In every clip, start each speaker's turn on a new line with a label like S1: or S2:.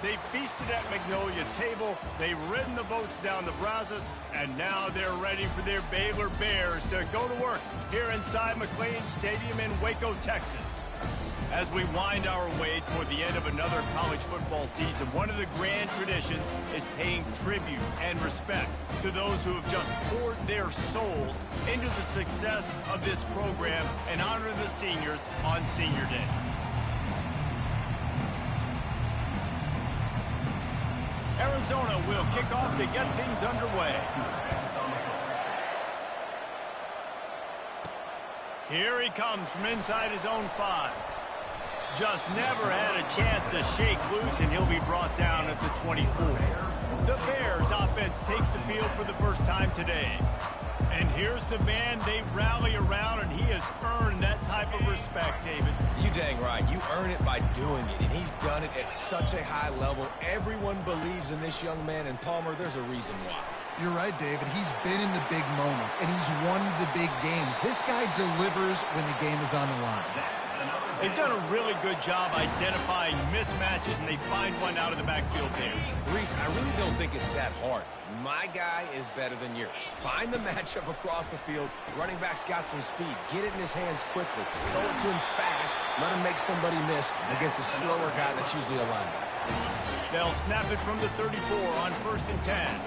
S1: They've feasted at Magnolia Table, they've ridden the boats down the Brazos, and now they're ready for their Baylor Bears to go to work here inside McLean Stadium in Waco, Texas. As we wind our way toward the end of another college football season, one of the grand traditions is paying tribute and respect to those who have just poured their souls into the success of this program and honor the seniors on Senior Day. Arizona will kick off to get things underway. Here he comes from inside his own 5. Just never had a chance to shake loose, and he'll be brought down at the 24. The Bears offense takes the field for the first time today. And here's the man they rally around, and he has earned that type of respect, David.
S2: You dang right. You earn it by doing it, and he's done it at such a high level. Everyone believes in this young man, and Palmer, there's a reason why.
S3: You're right, David. He's been in the big moments, and he's won the big games. This guy delivers when the game is on the line.
S1: They've done a really good job identifying mismatches, and they find one out of the backfield there.
S2: Reese, I really don't think it's that hard. My guy is better than yours. Find the matchup across the field. Running back's got some speed. Get it in his hands quickly. Throw it to him fast. Let him make somebody miss against a slower guy that's usually a linebacker.
S1: They'll snap it from the 34 on 1st and 10.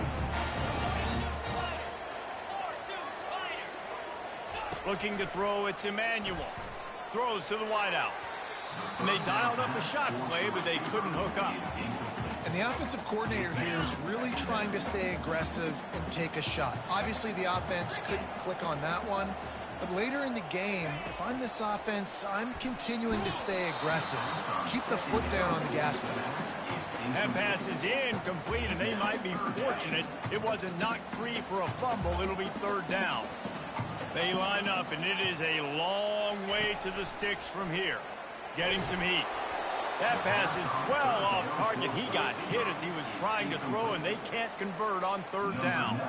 S1: Looking to throw, it's Emmanuel. Throws to the wideout. And they dialed up a shot play, but they couldn't hook up.
S3: And the offensive coordinator here is really trying to stay aggressive and take a shot. Obviously, the offense couldn't click on that one. But later in the game, if I'm this offense, I'm continuing to stay aggressive. Keep the foot down on the gas pedal.
S1: That pass is incomplete, and they might be fortunate it wasn't knocked free for a fumble. It'll be 3rd down. They line up, and it is a long way to the sticks from here. Getting some heat. That pass is well off target. He got hit as he was trying to throw, and they can't convert on 3rd down.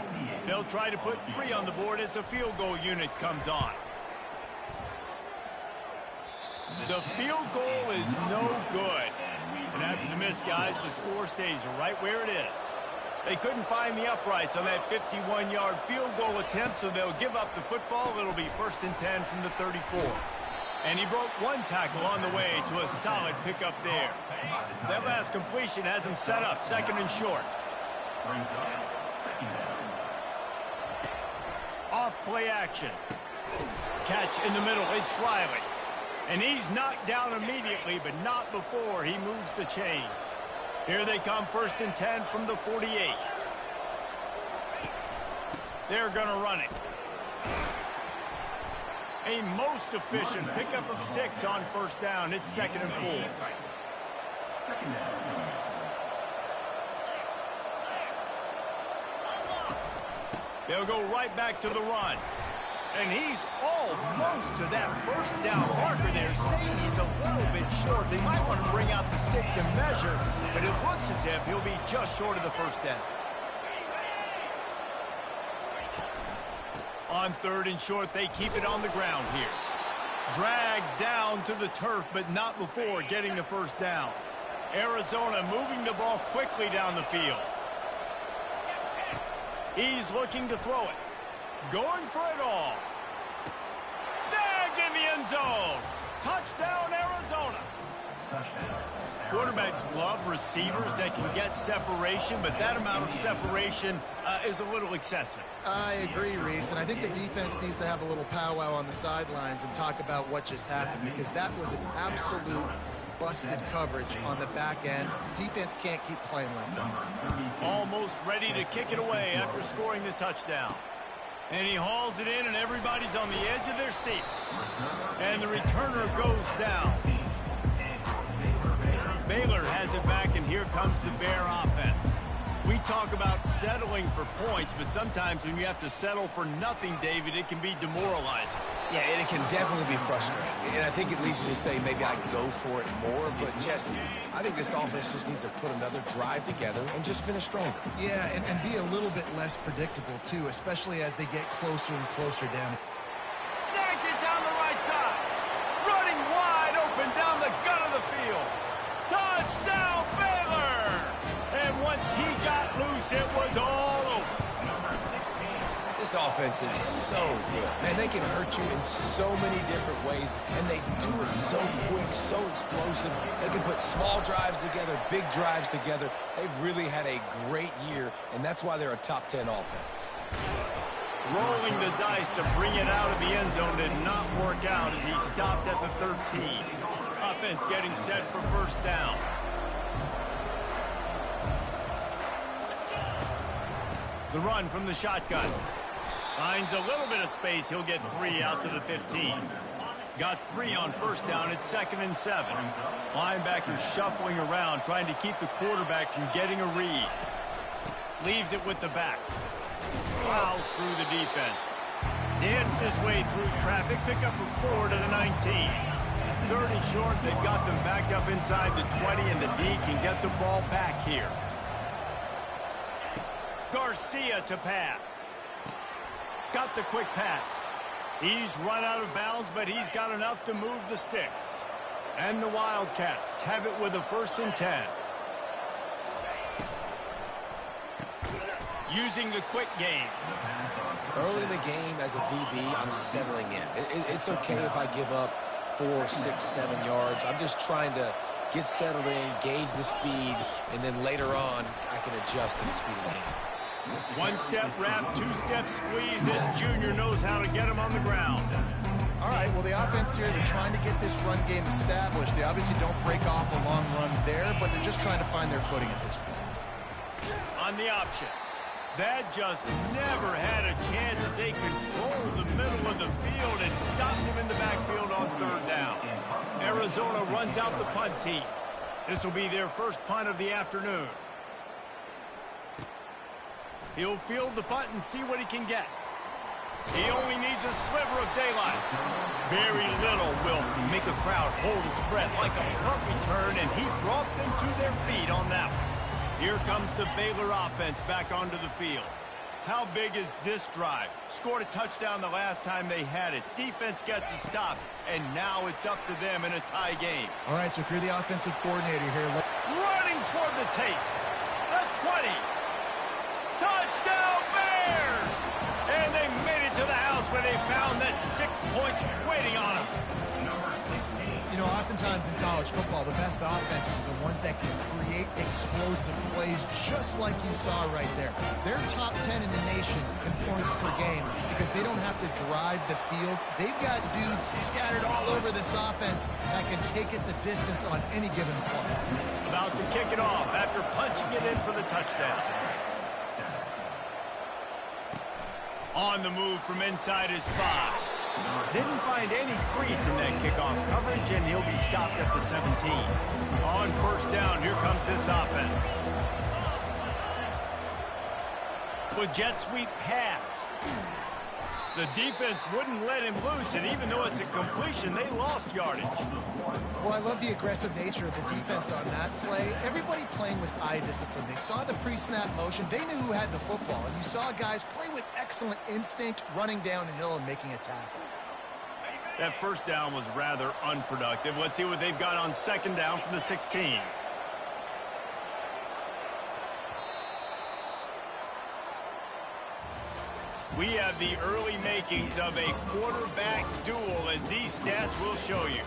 S1: They'll try to put 3 on the board as the field goal unit comes on. The field goal is no good. And after the miss, guys, the score stays right where it is. They couldn't find the uprights on that 51-yard field goal attempt, so they'll give up the football. It'll be 1st and 10 from the 34. And he broke one tackle on the way to a solid pickup there. That last completion has him set up 2nd and short. Off play action. Catch in the middle. It's Riley. And he's knocked down immediately, but not before he moves the chains. Here they come, 1st and 10 from the 48. They're going to run it. A most efficient pickup of 6 on 1st down. It's 2nd and 4. They'll go right back to the run. And he's almost to that 1st down marker there. Saying he's a little bit short. They might want to bring out the sticks and measure, but it looks as if he'll be just short of the 1st down. On 3rd and short, they keep it on the ground here. Dragged down to the turf, but not before getting the 1st down. Arizona moving the ball quickly down the field. He's looking to throw it. Going for it all. Snag in the end zone. Touchdown, Arizona. Quarterbacks love receivers that can get separation, but that amount of separation is a little excessive.
S3: I agree, Reese, and I think the defense needs to have a little powwow on the sidelines and talk about what just happened, because that was an absolute busted coverage on the back end. Defense can't keep playing like that.
S1: Almost ready to kick it away after scoring the touchdown. And he hauls it in, and everybody's on the edge of their seats. And the returner goes down. Baylor has it back, and here comes the Bear offense. We talk about settling for points, but sometimes when you have to settle for nothing, David, it can be demoralizing.
S2: Yeah, and it can definitely be frustrating. And I think it leads you to say maybe I go for it more. But, Jesse, I think this offense just needs to put another drive together and just finish stronger.
S3: Yeah, and be a little bit less predictable, too, especially as they get closer and closer down.
S1: Snags it down the right side. Running wide open down the gut of the field. Touchdown, Baylor! And once he got loose, it was all over.
S2: This offense is so good. Man, they can hurt you in so many different ways, and they do it so quick, so explosive. They can put small drives together, big drives together. They've really had a great year, and that's why they're a top 10 offense.
S1: Rolling the dice to bring it out of the end zone did not work out as he stopped at the 13. Offense getting set for first down. The run from the shotgun. Finds a little bit of space. He'll get 3 out to the 15. Got 3 on first down. It's 2nd and 7. Linebackers shuffling around, trying to keep the quarterback from getting a read. Leaves it with the back. Plows through the defense. Danced his way through traffic. Pick up for 4 to the 19. 3rd and short. They've got them backed up inside the 20, and the D can get the ball back here. Garcia to pass. Got the quick pass. He's run out of bounds, but he's got enough to move the sticks. And the Wildcats have it with a 1st and 10. Using the quick game.
S2: Early in the game as a DB, I'm settling in. It's okay if I give up 4, 6, 7 yards. I'm just trying to get settled in, gauge the speed, and then later on, I can adjust to the speed of the game.
S1: 1-step wrap, 2-step squeeze. This junior knows how to get him on the ground.
S3: All right, well, the offense here, they're trying to get this run game established. They obviously don't break off a long run there, but they're just trying to find their footing at this point.
S1: On the option. That just never had a chance as they controlled the middle of the field and stopped him in the backfield on 3rd down. Arizona runs out the punt team. This will be their first punt of the afternoon. He'll field the punt and see what he can get. He only needs a sliver of daylight. Very little will make a crowd hold its breath like a punt return, and he brought them to their feet on that one. Here comes the Baylor offense back onto the field. How big is this drive? Scored a touchdown the last time they had it. Defense gets a stop, and now it's up to them in a tie game.
S3: All right, so if you're the offensive coordinator here,
S1: running toward the tape. The 20. Touchdown Bears! And they made it to the house where they found that 6 points waiting on them.
S3: you know, oftentimes in college football, the best offenses are the ones that can create explosive plays just like you saw right there. They're top 10 in the nation in points per game because they don't have to drive the field. They've got dudes scattered all over this offense that can take it the distance on any given play.
S1: About to kick it off after punching it in for the touchdown. On the move from inside his 5. Didn't find any crease in that kickoff coverage, and he'll be stopped at the 17. On first down, here comes this offense. With jet sweep pass. The defense wouldn't let him loose, and even though it's a completion, they lost yardage.
S3: Well, I love the aggressive nature of the defense on that play. Everybody playing with eye discipline. They saw the pre-snap motion. They knew who had the football, and you saw guys play with excellent instinct, running downhill and making a tackle.
S1: That first down was rather unproductive. Let's see what they've got on second down from the 16. We have the early makings of a quarterback duel, as these stats will show you.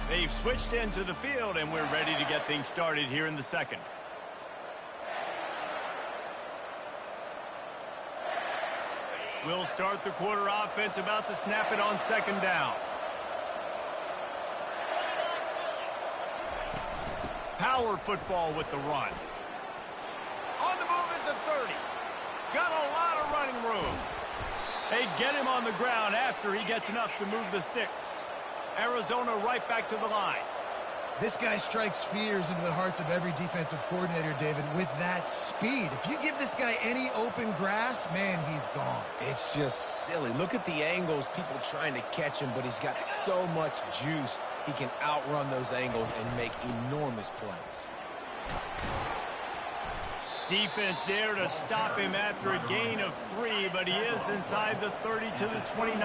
S1: They've switched ends of the field, and we're ready to get things started here in the second. We'll start the quarter offense, about to snap it on second down. Power football with the run. On the move at the 30. Got a lot of running room. They get him on the ground after he gets enough to move the sticks. Arizona right back to the line.
S3: This guy strikes fears into the hearts of every defensive coordinator, David, with that speed. If you give this guy any open grass, man, he's gone.
S2: It's just silly. Look at the angles, people trying to catch him, but he's got so much juice. He can outrun those angles and make enormous plays.
S1: Defense there to stop him after a gain of 3, but he is inside the 30 to the 29.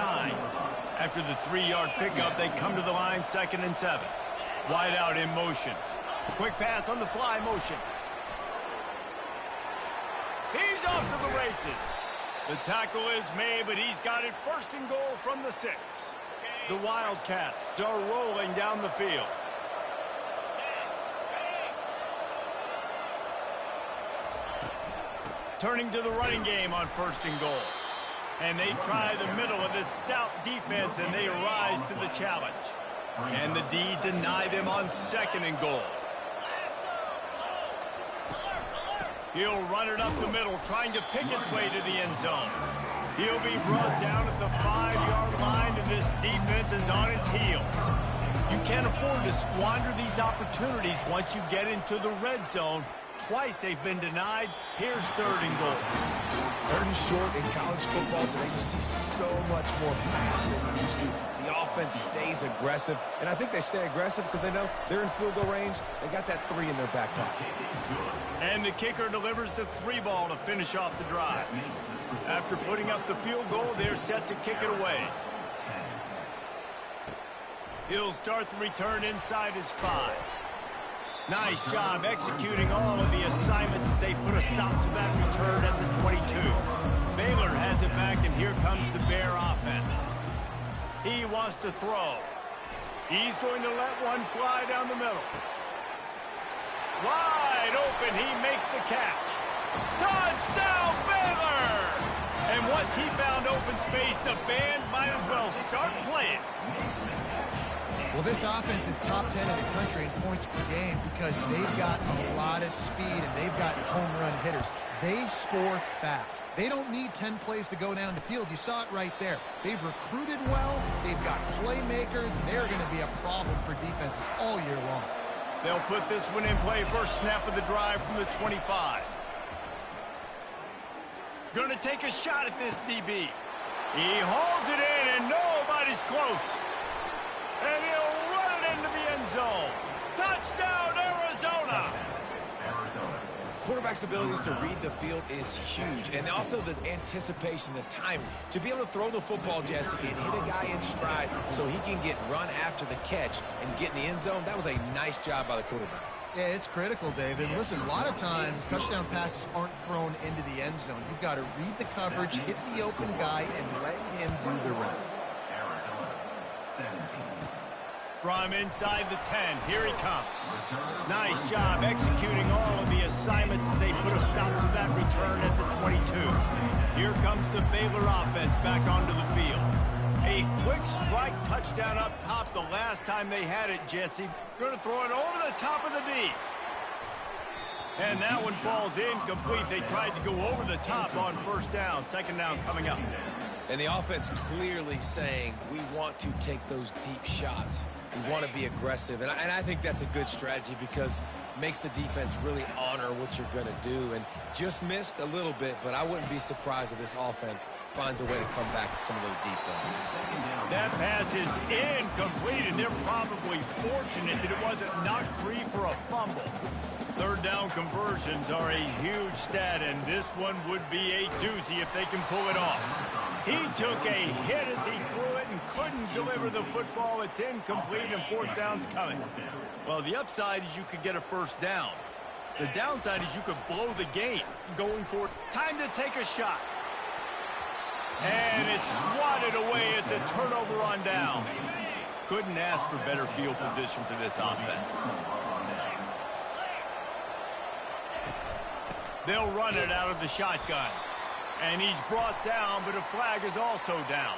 S1: After the 3-yard pickup, they come to the line 2nd and 7. Wide out in motion. Quick pass on the fly motion. He's off to the races. The tackle is made, but he's got it 1st and goal from the 6. The Wildcats are rolling down the field. Turning to the running game on 1st and goal. And they try the middle of this stout defense, and they rise to the challenge. Can the D deny them on 2nd and goal? He'll run it up the middle, trying to pick its way to the end zone. He'll be brought down at the 5-yard line, and this defense is on its heels. You can't afford to squander these opportunities once you get into the red zone. Twice they've been denied. Here's 3rd and goal.
S2: 3rd and short in college football today. You see so much more pass than you used to. The offense stays aggressive, and I think they stay aggressive because they know they're in field goal range. They got that 3 in their back pocket.
S1: And the kicker delivers the 3 ball to finish off the drive. After putting up the field goal, they're set to kick it away. He'll start the return inside his 5. Nice job executing all of the assignments as they put a stop to that return at the 22. Baylor has it back, and here comes the Bear offense. He wants to throw. He's going to let one fly down the middle. Wide open, he makes the catch. Touchdown, Baylor! And once he found open space, the band might as well start playing.
S3: Well, this offense is top 10 in the country in points per game because they've got a lot of speed and they've got home run hitters. They score fast. They don't need 10 plays to go down the field. You saw it right there. They've recruited well. They've got playmakers. They're going to be a problem for defenses all year long.
S1: They'll put this one in play. First snap of the drive from the 25. Going to take a shot at this DB. He hauls it in, and nobody's close. And he'll run it into the end zone. Touchdown, Arizona!
S2: Quarterback's abilities to read the field is huge, and also the anticipation, the timing. To be able to throw the football, Jesse, and hit a guy in stride so he can get run after the catch and get in the end zone, that was a nice job by the quarterback.
S3: Yeah, it's critical, David. Listen, a lot of times touchdown passes aren't thrown into the end zone. You've got to read the coverage, hit the open guy, and let him do the rest.
S1: From inside the 10, here he comes. Nice job executing all of the assignments as they put a stop to that return at the 22. Here comes the Baylor offense back onto the field. A quick strike touchdown up top the last time they had it, Jesse. Going to throw it over the top of the D. And that one falls incomplete. They tried to go over the top on 1st down. 2nd down coming up.
S2: And the offense clearly saying, we want to take those deep shots. We want to be aggressive. And I think that's a good strategy because it makes the defense really honor what you're going to do. And just missed a little bit, but I wouldn't be surprised if this offense finds a way to come back to some of those deep ones.
S1: That pass is incomplete, and they're probably fortunate that it wasn't knocked free for a fumble. 3rd down conversions are a huge stat, and this one would be a doozy if they can pull it off. He took a hit as he threw it and couldn't deliver the football. It's incomplete, and 4th down's coming. Well, the upside is you could get a 1st down. The downside is you could blow the game going for it. Time to take a shot. And it's swatted away. It's a turnover on downs. Couldn't ask for better field position for this offense. They'll run it out of the shotgun. And he's brought down, but a flag is also down.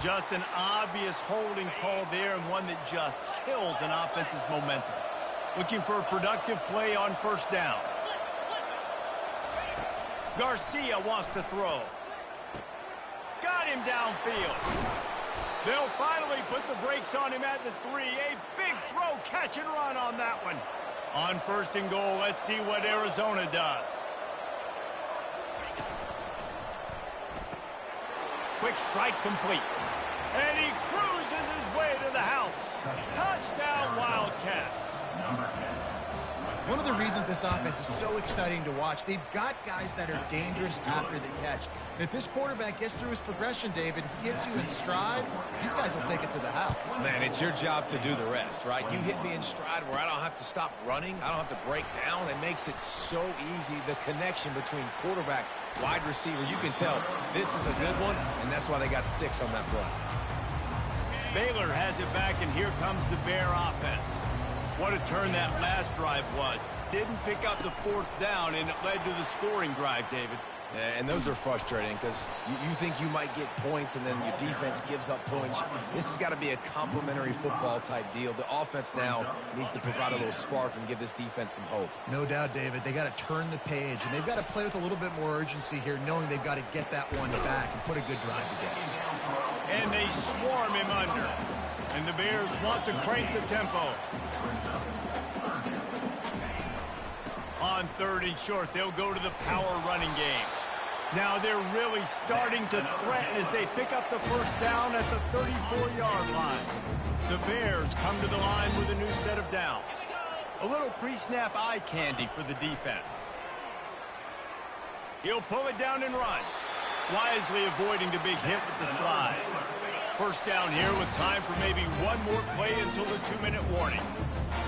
S1: Just an obvious holding call there, and one that just kills an offense's momentum. Looking for a productive play on 1st down. Garcia wants to throw. Got him downfield. They'll finally put the brakes on him at the 3. A big throw, catch and run on that one. On 1st and goal, let's see what Arizona does. Quick strike complete. And he cruises his way to the house. Touchdown, Wildcats.
S3: One of the reasons this offense is so exciting to watch, they've got guys that are dangerous after the catch. And if this quarterback gets through his progression, David, he hits you in stride, these guys will take it to the house.
S2: Man, it's your job to do the rest, right? You hit me in stride where I don't have to stop running. I don't have to break down. It makes it so easy. The connection between quarterback, wide receiver, you can tell this is a good one, and that's why they got 6 on that play.
S1: Baylor has it back, and here comes the Bear offense. What a turn that last drive was. Didn't pick up the 4th down, and it led to the scoring drive, David.
S2: Yeah, and those are frustrating because you think you might get points, and then your defense gives up points. This has got to be a complementary football type deal. The offense now needs to provide a little spark and give this defense some hope.
S3: No doubt, David. They got to turn the page, and they've got to play with a little bit more urgency here, knowing they've got to get that one back and put a good drive together.
S1: And they swarm him under. And the Bears want to crank the tempo. On 3rd and short, they'll go to the power running game. Now they're really starting to threaten as they pick up the 1st down at the 34-yard line. The Bears come to the line with a new set of downs. A little pre-snap eye candy for the defense. He'll pull it down and run, wisely avoiding the big hit with the slide. 1st down here with time for maybe one more play until the 2-minute warning.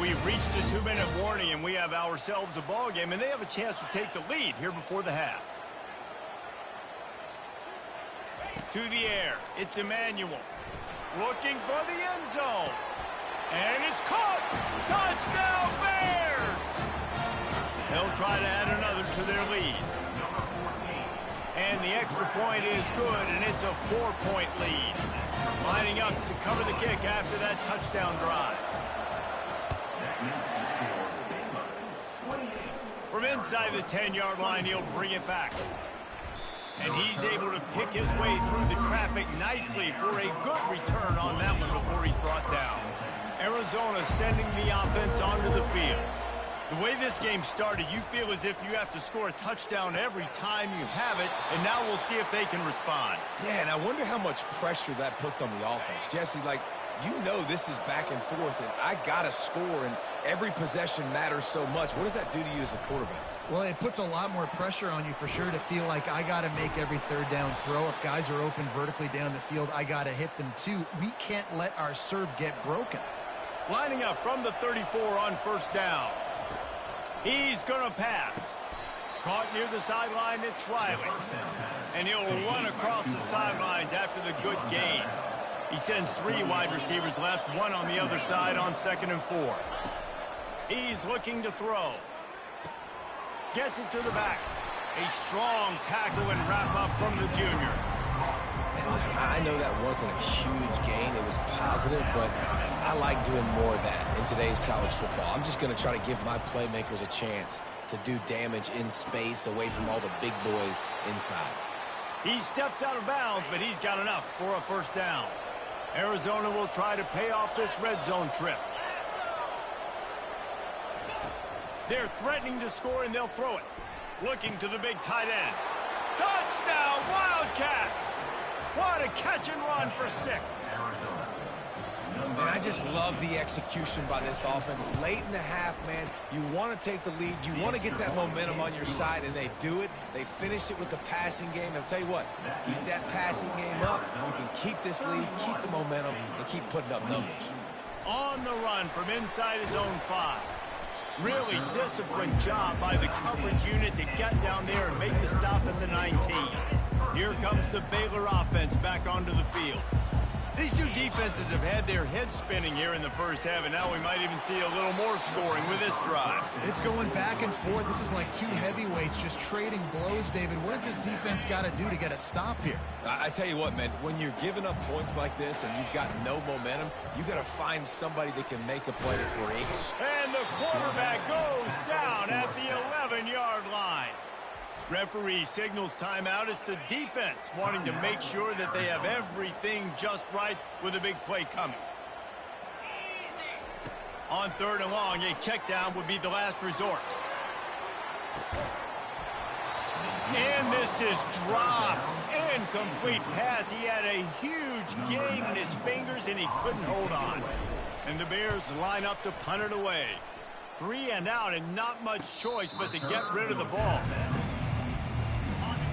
S1: We've reached the 2-minute warning, and we have ourselves a ball game, and they have a chance to take the lead here before the half. To the air, it's Emmanuel. Looking for the end zone. And it's caught! Touchdown, Bears! They'll try to add another to their lead. And the extra point is good, and it's a 4-point lead. Lining up to cover the kick after that touchdown drive. From inside the 10-yard line, he'll bring it back. And he's able to pick his way through the traffic nicely for a good return on that one before he's brought down. Arizona sending the offense onto the field. The way this game started, you feel as if you have to score a touchdown every time you have it, and now we'll see if they can respond.
S2: Yeah, and I wonder how much pressure that puts on the offense. Jesse, like, you know this is back and forth, and I got to score, and every possession matters so much. What does that do to you as a quarterback?
S3: Well, it puts a lot more pressure on you for sure to feel like I got to make every 3rd down throw. If guys are open vertically down the field, I got to hit them too. We can't let our serve get broken.
S1: Lining up from the 34 on 1st down. He's going to pass. Caught near the sideline, it's Riley. And he'll run across the sidelines after the good gain. He sends 3 wide receivers left, 1 on the other side on 2nd and 4. He's looking to throw. Gets it to the back. A strong tackle and wrap up from the junior.
S2: And listen, I know that wasn't a huge gain. It was positive, but I like doing more of that in today's college football. I'm just going to try to give my playmakers a chance to do damage in space away from all the big boys inside.
S1: He steps out of bounds, but he's got enough for a 1st down. Arizona will try to pay off this red zone trip. They're threatening to score, and they'll throw it. Looking to the big tight end. Touchdown, Wildcats! What a catch and run for 6.
S2: And I just love the execution by this offense. Late in the half, man, you want to take the lead. You want to get that momentum on your side, and they do it. They finish it with the passing game. I'll tell you what, keep that passing game up. You can keep this lead, keep the momentum, and keep putting up numbers.
S1: On the run from inside his own 5. Really disciplined job by the coverage unit to get down there and make the stop at the 19. Here comes the Baylor offense back onto the field. These two defenses have had their heads spinning here in the 1st half, and now we might even see a little more scoring with this drive.
S3: It's going back and forth. This is like 2 heavyweights just trading blows, David. What does this defense got to do to get a stop here?
S2: I tell you what, man, when you're giving up points like this and you've got no momentum, you got to find somebody that can make a play to create it.
S1: And the quarterback goes down at the 11-yard line. Referee signals timeout. It's the defense wanting to make sure that they have everything just right with a big play coming. On 3rd and long, a check down would be the last resort. And this is dropped. Incomplete pass. He had a huge gain in his fingers, and he couldn't hold on. And the Bears line up to punt it away. 3 and out, and not much choice but to get rid of the ball.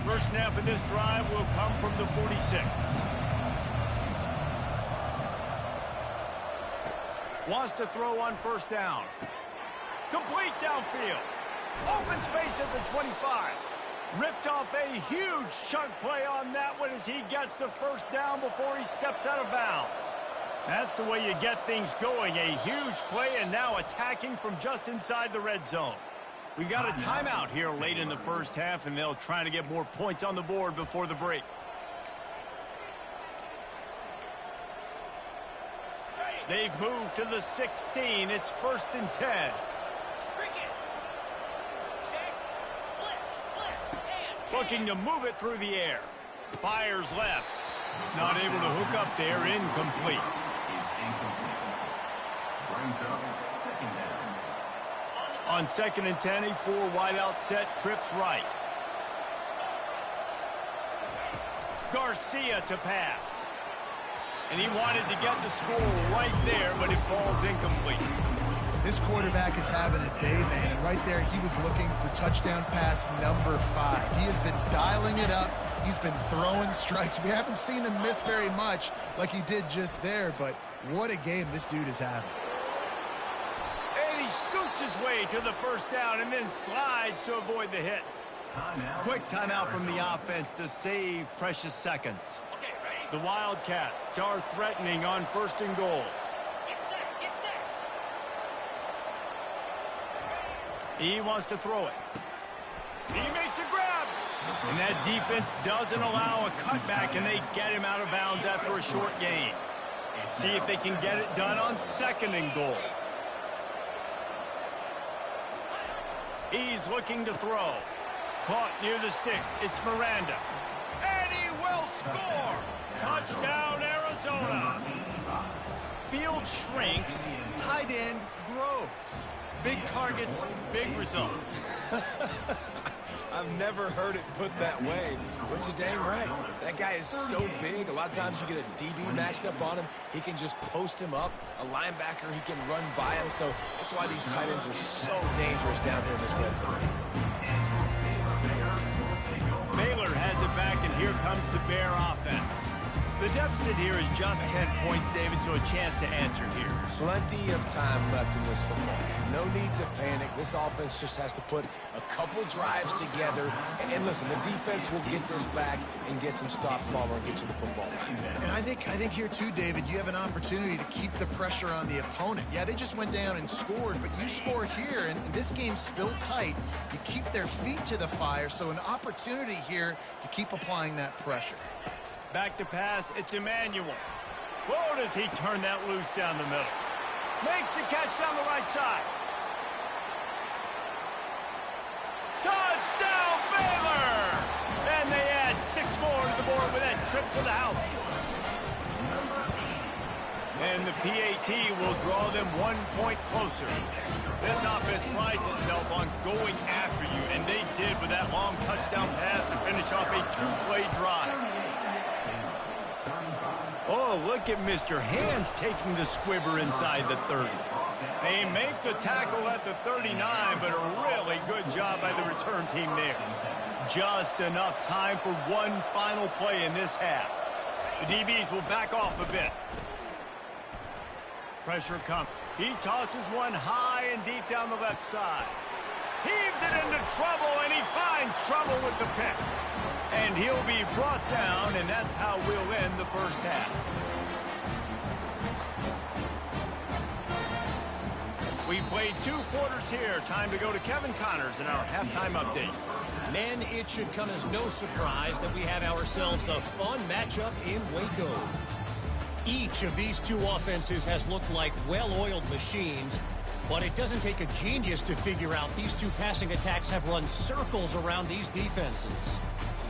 S1: First snap of this drive will come from the 46. Wants to throw on 1st down. Complete downfield. Open space at the 25. Ripped off a huge chunk play on that one as he gets the 1st down before he steps out of bounds. That's the way you get things going. A huge play, and now attacking from just inside the red zone. We got a timeout here late in the first half, and they'll try to get more points on the board before the break. They've moved to the 16. It's 1st and 10. Looking to move it through the air. Fires left. Not able to hook up there. Incomplete. On 2nd and 10, a 4 wide out set, trips right. Garcia to pass. And he wanted to get the score right there, but it falls incomplete.
S3: This quarterback is having a day, man, and right there he was looking for touchdown pass number 5. He has been dialing it up. He's been throwing strikes. We haven't seen him miss very much like he did just there, but what a game this dude is having.
S1: And he scoots his way to the 1st down and then slides to avoid the hit. Quick timeout from the offense to save precious seconds. The Wildcats are threatening on 1st and goal. He wants to throw it. He makes a grab. And that defense doesn't allow a cutback, and they get him out of bounds after a short gain. See if they can get it done on 2nd and goal. He's looking to throw. Caught near the sticks. It's Miranda. And he will score. Touchdown, Arizona. Field shrinks. Tight end grows. Big targets, big results.
S2: I've never heard it put that way, but you're dang right. That guy is so big. A lot of times you get a DB matched up on him. He can just post him up. A linebacker, he can run by him. So that's why these tight ends are so dangerous down here in this red zone.
S1: Baylor has it back, and here comes the Bear offense. The deficit here is just 10 points, David, so a chance to answer here.
S2: Plenty of time left in this football. No need to panic. This offense just has to put a couple drives together. And listen, the defense will get this back and get some stop follow and get you the football.
S3: And I think here too, David, you have an opportunity to keep the pressure on the opponent. Yeah, they just went down and scored, but you score here, and this game's still tight. You keep their feet to the fire, so an opportunity here to keep applying that pressure.
S1: Back to pass, it's Emmanuel. Whoa, does he turn that loose down the middle. Makes the catch down the right side. Touchdown, Baylor! And they add 6 more to the board with that trip to the house. And the PAT will draw them 1 point closer. This offense prides itself on going after you, and they did with that long touchdown pass to finish off a 2-play drive. Oh, look at Mr. Hands taking the squibber inside the 30. They make the tackle at the 39, but a really good job by the return team there. Just enough time for one final play in this half. The DBs will back off a bit. Pressure comes. He tosses one high and deep down the left side. Heaves it into trouble, and he finds trouble with the pick. And he'll be brought down, and that's how we'll end the first half. We played 2 quarters here. Time to go to Kevin Connors in our halftime update.
S4: Men, it should come as no surprise that we have ourselves a fun matchup in Waco. Each of these 2 offenses has looked like well-oiled machines, But it doesn't take a genius to figure out these two passing attacks have run circles around these defenses.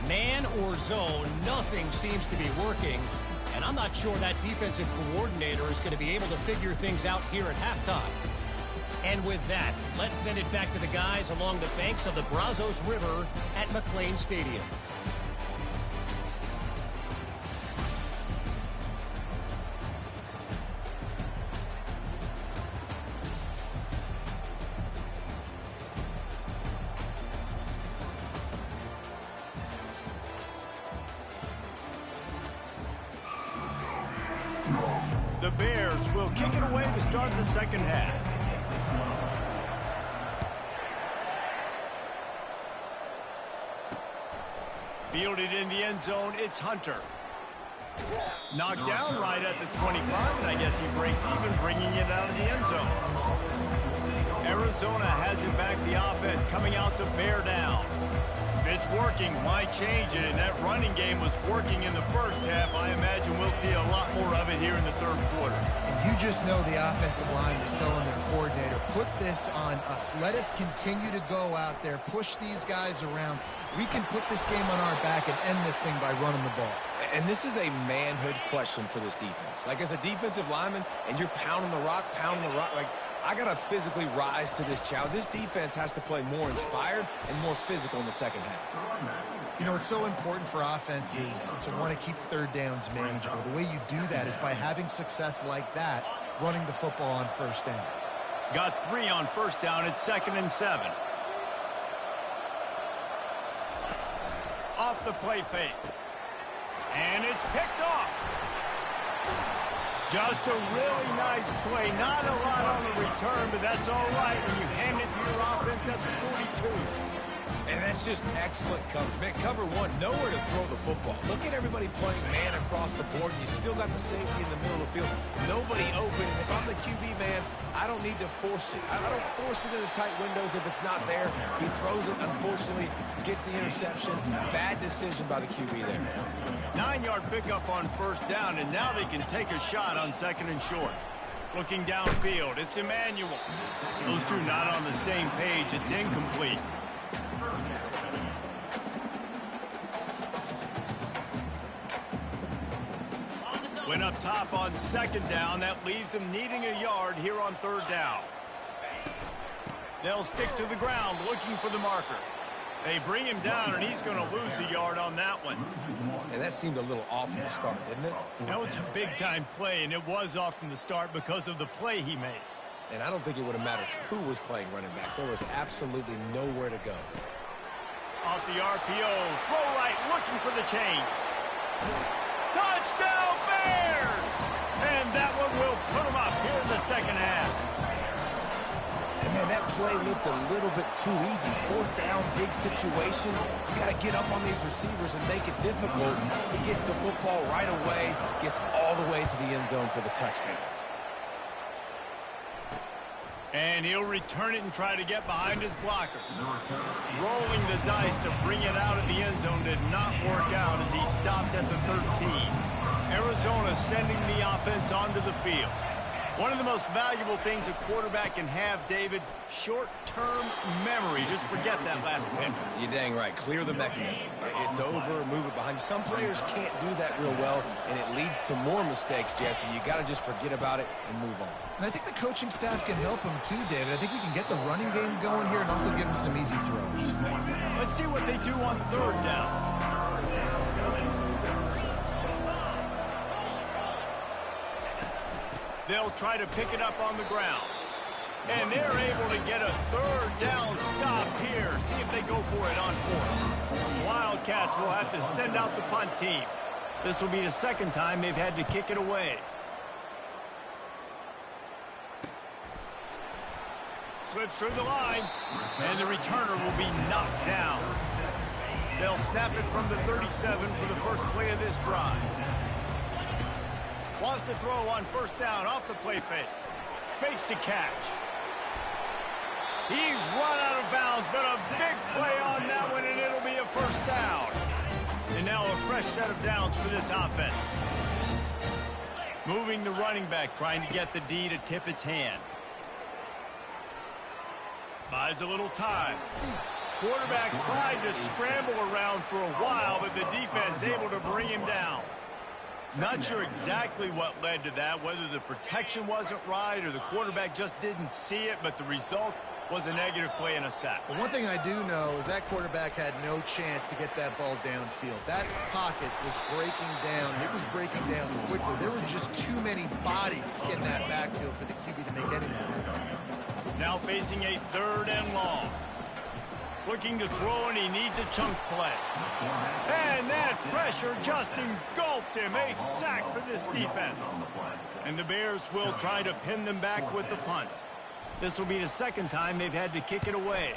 S4: Man or zone, nothing seems to be working. And I'm not sure that defensive coordinator is going to be able to figure things out here at halftime. And with that, let's send it back to the guys along the banks of the Brazos River at McLean Stadium.
S1: The Bears will kick it away to start the second half. Fielded in the end zone, it's Hunter. Knocked down right at the 25, and I guess he breaks even, bringing it out of the end zone. Arizona has it back, the offense coming out to bear down. If it's working, why change it? And that running game was working in the first half. I imagine we'll see a lot more of it here in the third quarter.
S3: And you just know the offensive line was telling their coordinator, put this on us. Let us continue to go out there, push these guys around. We can put this game on our back and end this thing by running the ball.
S2: And this is a manhood question for this defense. Like, as a defensive lineman, and you're pounding the rock, like, I got to physically rise to this challenge. This defense has to play more inspired and more physical in the second half.
S3: You know, it's so important for offenses to want to keep third downs manageable. The way you do that is by having success like that, running the football on first down.
S1: Got 3 on first down. It's 2nd and 7. Off the play fake. And it's picked off. Just a really nice play. Not a lot on the return, but that's all right when you hand it to your offense at the 42.
S2: And that's just excellent coverage. Man, cover one, nowhere to throw the football. Look at everybody playing man across the board, and you still got the safety in the middle of the field. Nobody open. And if I'm the QB, man, I don't need to force it. I don't force it in the tight windows if it's not there. He throws it, unfortunately, gets the interception. Bad decision by the QB there.
S1: 9-yard pickup on first down, and now they can take a shot on 2nd and short. Looking downfield, it's Emmanuel. Those two not on the same page. It's incomplete. Went up top on 2nd down. That leaves them needing a yard here on 3rd down. They'll stick to the ground looking for the marker. They bring him down, and he's going to lose a yard on that one.
S2: And that seemed a little off from the start, didn't it?
S1: That was a big-time play, and it was off from the start because of the play he made.
S2: And I don't think it would have mattered who was playing running back. There was absolutely nowhere to go.
S1: Off the RPO, throw right, looking for the chains. Touchdown, Bears! And that one will put them up here in the second half.
S2: And, man, that play looked a little bit too easy. 4th down, big situation. You got to get up on these receivers and make it difficult. He gets the football right away, gets all the way to the end zone for the touchdown.
S1: And he'll return it and try to get behind his blockers. Rolling the dice to bring it out of the end zone did not work out as he stopped at the 13. Arizona sending the offense onto the field. One of the most valuable things a quarterback can have, David, short-term memory. Just forget that last pick.
S2: You're dang right. Clear the mechanism. It's over, move it behind you. Some players can't do that real well, and it leads to more mistakes, Jesse. You got to just forget about it and move on.
S3: And I think the coaching staff can help him too, David. I think you can get the running game going here and also give him some easy throws.
S1: Let's see what they do on 3rd down. They'll try to pick it up on the ground. And they're able to get a 3rd down stop here. See if they go for it on 4th. Wildcats will have to send out the punt team. This will be the 2nd time they've had to kick it away. Slips through the line, and the returner will be knocked down. They'll snap it from the 37 for the first play of this drive. Wants to throw on 1st down off the play fake. Makes the catch. He's run out of bounds, but a big play on that one, and it'll be a 1st down. And now a fresh set of downs for this offense. Moving the running back, trying to get the D to tip its hand. Buys a little time. Quarterback tried to scramble around for a while, but the defense able to bring him down. Not sure exactly what led to that, whether the protection wasn't right or the quarterback just didn't see it, but the result was a negative play and a sack.
S3: But one thing I do know is that quarterback had no chance to get that ball downfield. That pocket was breaking down. It was breaking down quickly. There were just too many bodies in that backfield for the QB to make anything happen.
S1: Now facing a 3rd and long. Looking to throw, and he needs a chunk play. And that pressure just engulfed him. A sack for this defense. And the Bears will try to pin them back with the punt. This will be the 2nd time they've had to kick it away.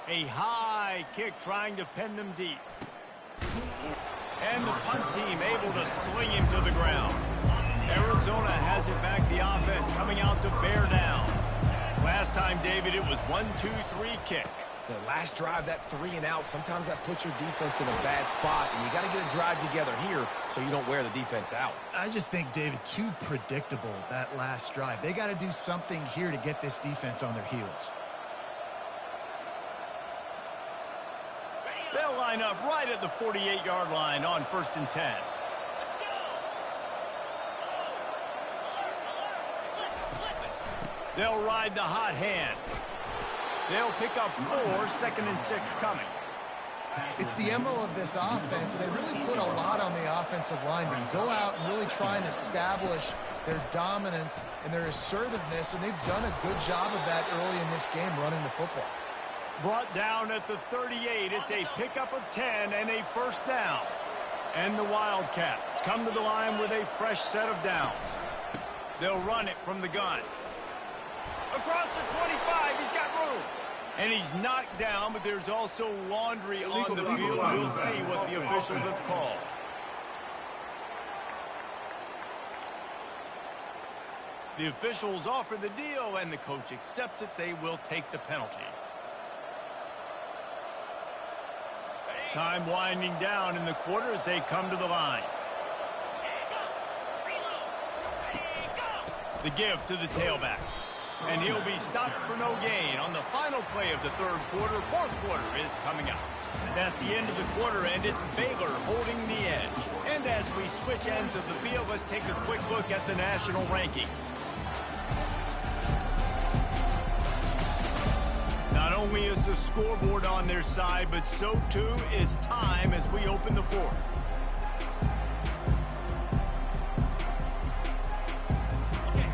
S1: A high kick trying to pin them deep. And the punt team able to sling him to the ground. Arizona has it back, the offense coming out to bear down. Last time, David, it was 1-2-3 kick.
S2: The last drive, that 3 and out, sometimes that puts your defense in a bad spot, and you got to get a drive together here so you don't wear the defense out.
S3: I just think, David, too predictable, that last drive. They got to do something here to get this defense on their heels.
S1: They'll line up right at the 48-yard line on 1st and 10. They'll ride the hot hand. They'll pick up 4, 2nd and 6 coming.
S3: It's the MO of this offense, and they really put a lot on the offensive line to go out and really try and establish their dominance and their assertiveness, and they've done a good job of that early in this game running the football.
S1: Brought down at the 38. It's a pickup of 10 and a 1st down. And the Wildcats come to the line with a fresh set of downs. They'll run it from the gun. Across the 25, he's got room. And he's knocked down, but there's also laundry on the field. We'll see what the officials have called. The officials offer the deal, and the coach accepts it. They will take the penalty. Time winding down in the quarter as they come to the line. The give to the tailback. And he'll be stopped for no gain on the final play of the 3rd quarter. 4th quarter is coming up. That's the end of the quarter, and it's Baylor holding the edge. And as we switch ends of the field, let's take a quick look at the national rankings. Not only is the scoreboard on their side, but so too is time as we open the 4th.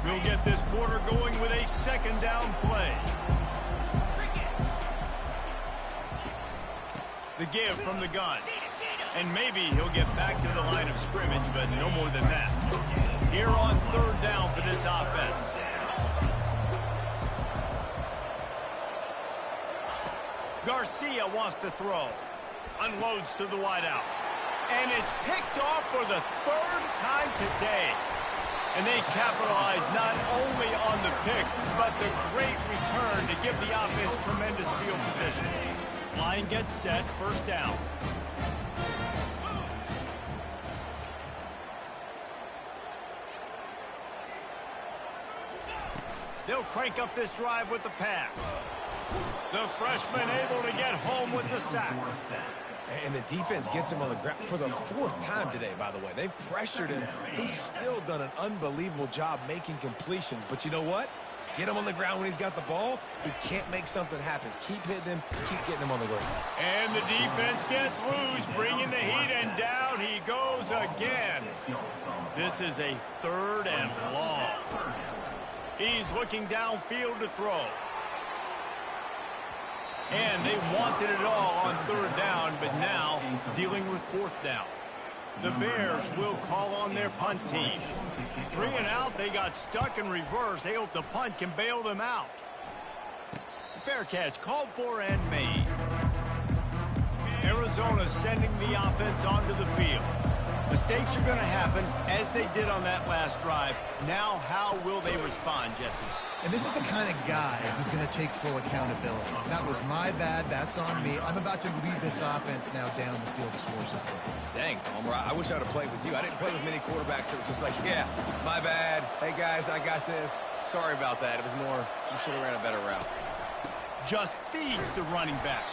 S1: We'll get this quarter going with a 2nd down play. The give from the gun. And maybe he'll get back to the line of scrimmage, but no more than that. Here on 3rd down for this offense. Garcia wants to throw. Unloads to the wideout. And it's picked off for the 3rd time today. And they capitalize not only on the pick, but the great return to give the offense tremendous field position. Line gets set, 1st down. They'll crank up this drive with the pass. The freshman able to get home with the sack.
S2: And the defense gets him on the ground for the 4th time today, by the way. They've pressured him. He's still done an unbelievable job making completions. But you know what? Get him on the ground when he's got the ball. He can't make something happen. Keep hitting him. Keep getting him on the ground.
S1: And the defense gets loose, bringing the heat, and down he goes again. This is a 3rd and long. He's looking downfield to throw. And they wanted it all on 3rd down, but now dealing with 4th down. The Bears will call on their punt team. 3 and out, they got stuck in reverse. They hope the punt can bail them out. Fair catch called for and made. Arizona sending the offense onto the field. Mistakes are going to happen as they did on that last drive. Now how will they respond, Jesse?
S3: And this is the kind of guy who's going to take full accountability. That was my bad. That's on me. I'm about to lead this offense now down the field to score some points.
S2: Dang, Palmer, I wish I'd have played with you. I didn't play with many quarterbacks that were just like, yeah, my bad. Hey, guys, I got this. Sorry about that. It was more, you should have ran a better route.
S1: just feeds the running back.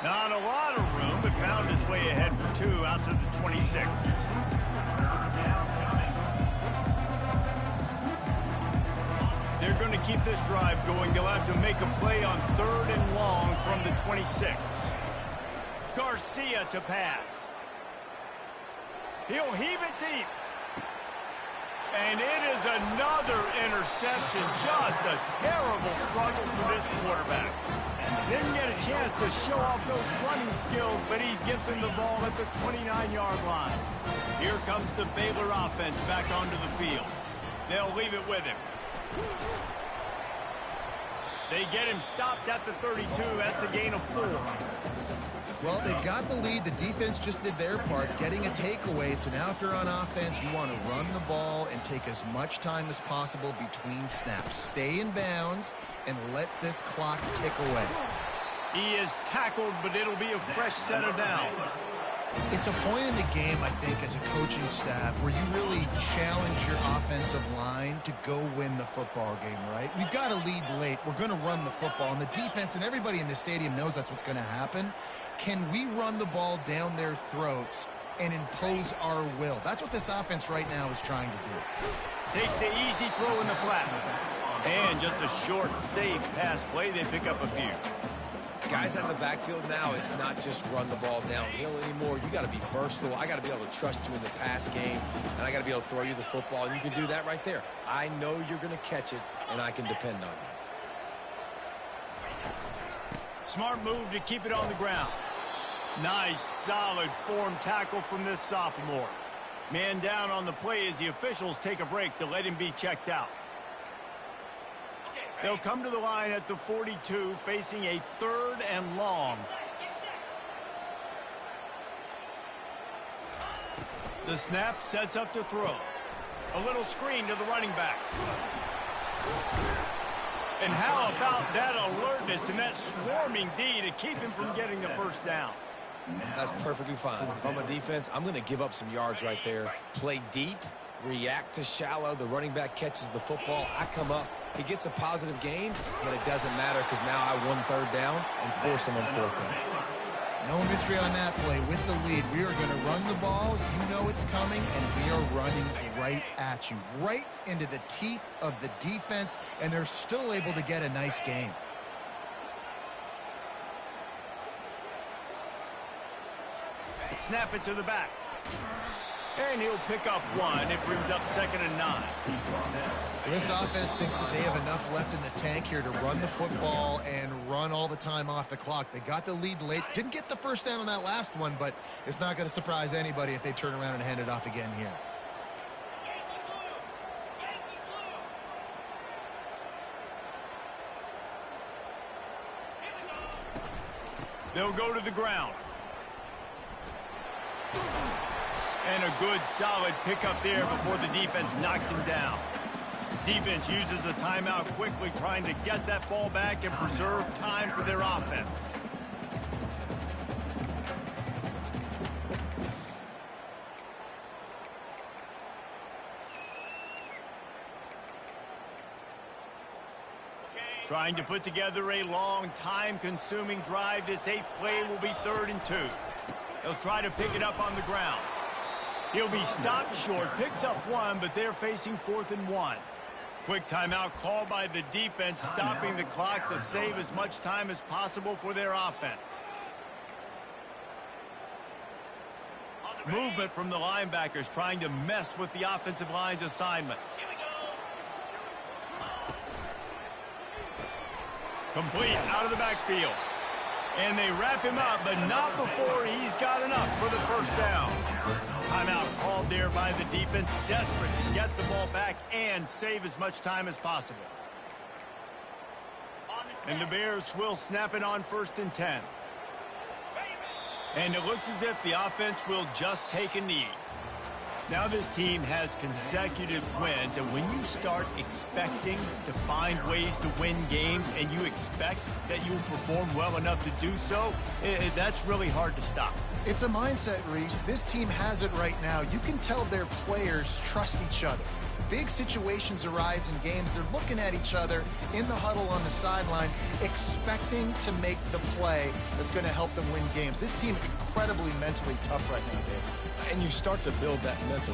S1: Not a lot of room, but found his way ahead for 2 out to the 26. They're going to keep this drive going. They'll have to make a play on 3rd and long from the 26. Garcia to pass. He'll heave it deep. And it is another interception. Just a terrible struggle for this quarterback. Didn't get a chance to show off those running skills, but he gives him the ball at the 29-yard line. Here comes the Baylor offense back onto the field. They'll leave it with him. They get him stopped at the 32. That's a gain of 4.
S3: Well, they've got the lead. The defense just did their part, getting a takeaway. So now if you're on offense, you want to run the ball and take as much time as possible between snaps. Stay in bounds and let this clock tick away.
S1: He is tackled, but it'll be a fresh set of downs.
S3: It's a point in the game, I think, as a coaching staff where you really challenge your offensive line to go win the football game, right? We've got to lead late. We're going to run the football. And the defense and everybody in the stadium knows that's what's going to happen. Can we run the ball down their throats and impose our will? That's what this offense right now is trying to do.
S1: Takes the easy throw in the flat. And just a short, safe pass play. They pick up a few.
S2: Guys out of the backfield now, it's not just run the ball downhill anymore. You got to be versatile. I got to be able to trust you in the pass game, and I got to be able to throw you the football, and you can do that right there. I know you're going to catch it, and I can depend on you.
S1: Smart move to keep it on the ground. Nice, solid form tackle from this sophomore. Man down on the play as the officials take a break to let him be checked out. They'll come to the line at the 42, facing a 3rd and long. The snap sets up to throw. A little screen to the running back. And how about that alertness and that swarming D to keep him from getting the first down?
S2: That's perfectly fine. If I'm a defense, I'm going to give up some yards right there. Play deep, react to shallow. The running back catches the football. I come up. He gets a positive gain, but it doesn't matter because now I won 3rd down and forced him on 4th down.
S3: No mystery on that play. With the lead, we are going to run the ball. You know it's coming, and we are running right at you, right into the teeth of the defense, and they're still able to get a nice gain.
S1: Snap it to the back. And he'll pick up 1. It brings up 2nd and 9.
S3: This offense thinks that they have enough left in the tank here to run the football and run all the time off the clock. They got the lead late. Didn't get the first down on that last one, but it's not going to surprise anybody if they turn around and hand it off again here.
S1: They'll go to the ground. And a good, solid pickup there before the defense knocks him down. Defense uses a timeout quickly, trying to get that ball back and preserve time for their offense. Trying to put together a long, time-consuming drive. This 8th play will be 3rd and 2. He'll try to pick it up on the ground. He'll be stopped short, picks up 1, but they're facing 4th and 1. Quick timeout called by the defense, stopping the clock to save as much time as possible for their offense. Movement from the linebackers trying to mess with the offensive line's assignments. Complete out of the backfield. And they wrap him up, but not before he's got enough for the first down. Timeout called there by the defense, desperate to get the ball back and save as much time as possible. And the Bears will snap it on 1st and 10. And it looks as if the offense will just take a knee. Now this team has consecutive wins, and when you start expecting to find ways to win games and you expect that you will perform well enough to do so, that's really hard to stop.
S3: It's a mindset, Reese. This team has it right now. You can tell their players trust each other. Big situations arise in games. They're looking at each other in the huddle on the sideline, expecting to make the play that's going to help them win games. This team incredibly mentally tough right now, Dave.
S2: And you start to build that mental